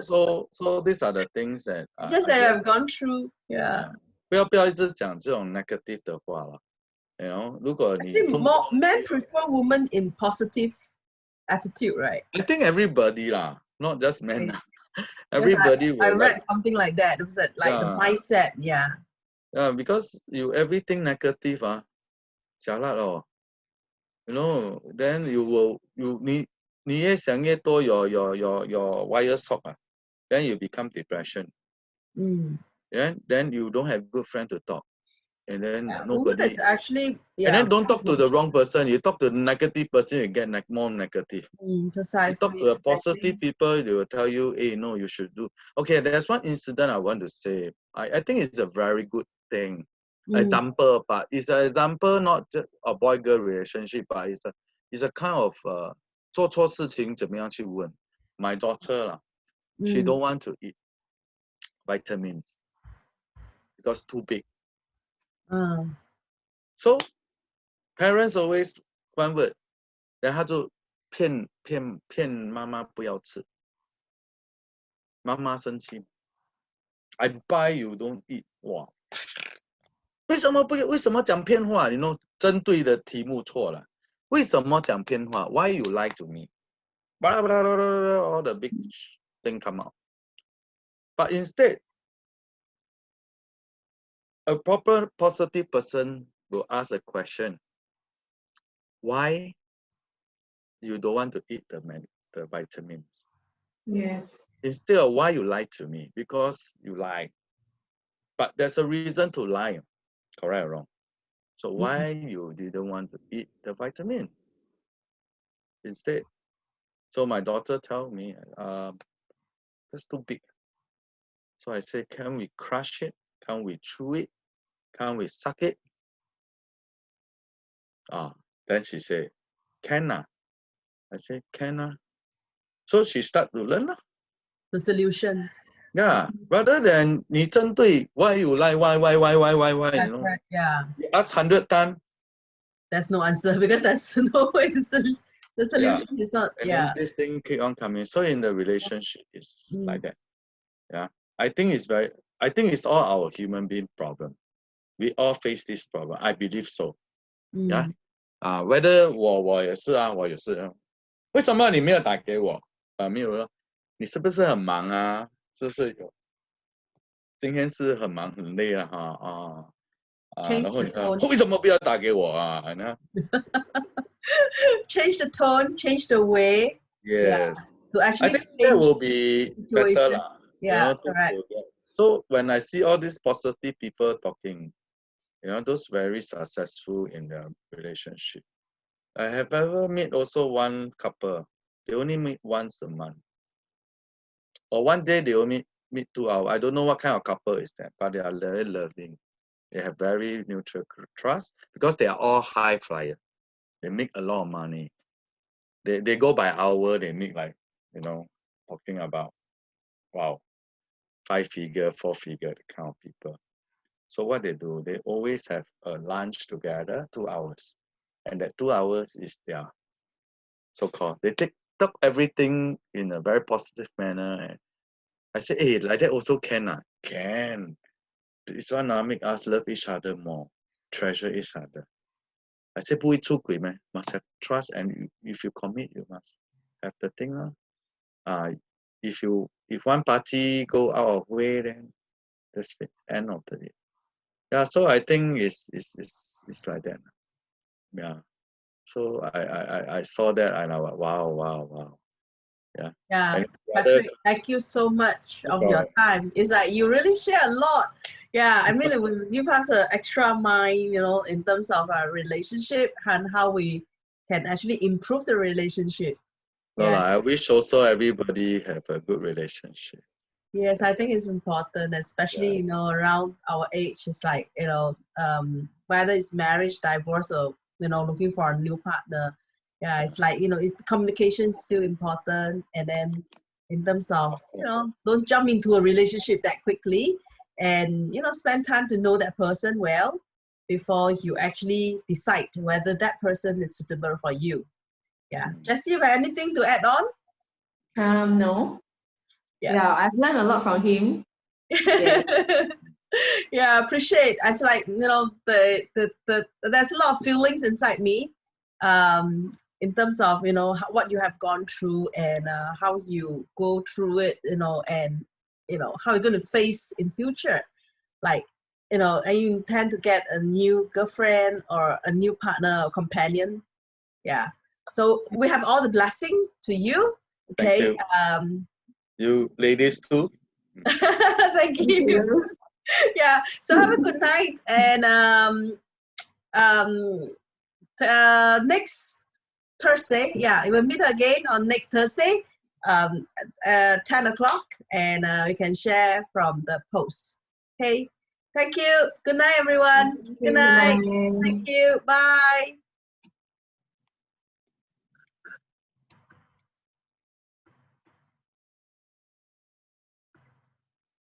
S4: So these are the things that.
S1: It's just that I've gone through. Yeah.
S4: 不要一直讲这种 negative 的话了。如果你
S1: I think more men prefer women in positive attitude, right?
S4: I think everybody not just men. Everybody
S1: I read something like that. It was like the mindset, yeah.
S4: Yeah, because everything negative jialat then you 你越想越多 your wire shock then you become depression. Then you don't have good friend to talk. And then nobody
S1: actually
S4: and then don't talk to the wrong person. You talk to the negative person, you get more negative.
S1: Precisely.
S4: You talk to the positive people, they will tell you, hey, no, you should do. Okay, there's one incident I want to say. I think it's a very good thing. Example, but it's an example not just a boy-girl relationship, but it's a kind of 做错事情怎么样去问. My daughter she don't want to eat. vitamins because too big.
S1: Mm.
S4: So parents always one word, then 他就骗妈妈不要吃，妈妈生气。I buy you don't eat， 哇！为什么讲骗话？你 know 针对的题目错了。为什么讲骗话 ？Why you lie to me？ Blah blah blah blah blah, all the big thing come out. But instead, a proper positive person will ask a question. Why you don't want to eat the vitamins?
S2: Yes.
S4: Instead of why you lie to me, because you lie. But there's a reason to lie, correct or wrong? So why you didn't want to eat the vitamin? Instead, so my daughter tell me, that's too big. So I say, can we crush it? Can we chew it? Can we suck it? Then she say, can I say, can So she start to learn
S1: The solution.
S4: Yeah, rather than 你针对 why you lie, why,
S1: That's
S4: you know.
S1: right. Yeah.
S4: You ask 100 times.
S1: There's no answer because there's no way to the solution is not.
S4: And then this thing keep on coming. So in the relationship, it's like that. Yeah, I think it's all our human being problem. We all face this problem. I believe so. Yeah. Whether 我也是我也是。为什么你没有打给我？没有了。你是不是很忙啊？是不是有？今天是很忙很累啊然后你为什么不要打给我啊？
S1: Change the tone, change the way.
S4: Yes.
S1: To actually
S4: I think that will be better lah.
S1: Yeah, correct.
S4: So when I see all these positive people talking, those very successful in their relationship. I have ever met also one couple. They only meet once a month. Or one day they only meet 2 hours. I don't know what kind of couple is that, but they are very loving. They have very mutual trust because they are all high flyer. They make a lot of money. They go by hour. They make like, talking about, wow, 5-figure, 4-figure kind of people. So what they do, they always have a lunch together, 2 hours. And that 2 hours is their so-called, they talk everything in a very positive manner. And I say, hey, like that also can. Can. This one make us love each other more, treasure each other. I say, 不会出轨 man. Must have trust, and if you commit, you must have the thing. If one party go out of way, then that's the end of the day. Yeah, so I think it's like that. Yeah. So I saw that and I was wow. Yeah.
S1: Yeah. Patrick, thank you so much of your time. It's like you really share a lot. Yeah, I mean, it will give us an extra mind, in terms of our relationship and how we can actually improve the relationship.
S4: I wish also everybody have a good relationship.
S1: Yes, I think it's important, especially, around our age. It's like, whether it's marriage, divorce, or, looking for a new partner. Yeah, it's like, communication is still important. And then in terms of, don't jump into a relationship that quickly and, spend time to know that person well before you actually decide whether that person is suitable for you. Yeah. Jessy, you have anything to add on?
S2: No. Yeah, I've learned a lot from him.
S1: Yeah, appreciate. It's like, there's a lot of feelings inside me. In terms of, what you have gone through and how you go through it, and, how you're going to face in future. Like, and you intend to get a new girlfriend or a new partner or companion. Yeah. So we have all the blessing to you. Okay.
S4: Thank you. You ladies too.
S1: Thank you. Yeah. So have a good night. And next Thursday, we'll meet again on next Thursday, 10 o'clock, and we can share from the post. Okay. Thank you. Good night, everyone. Good night. Thank you. Bye.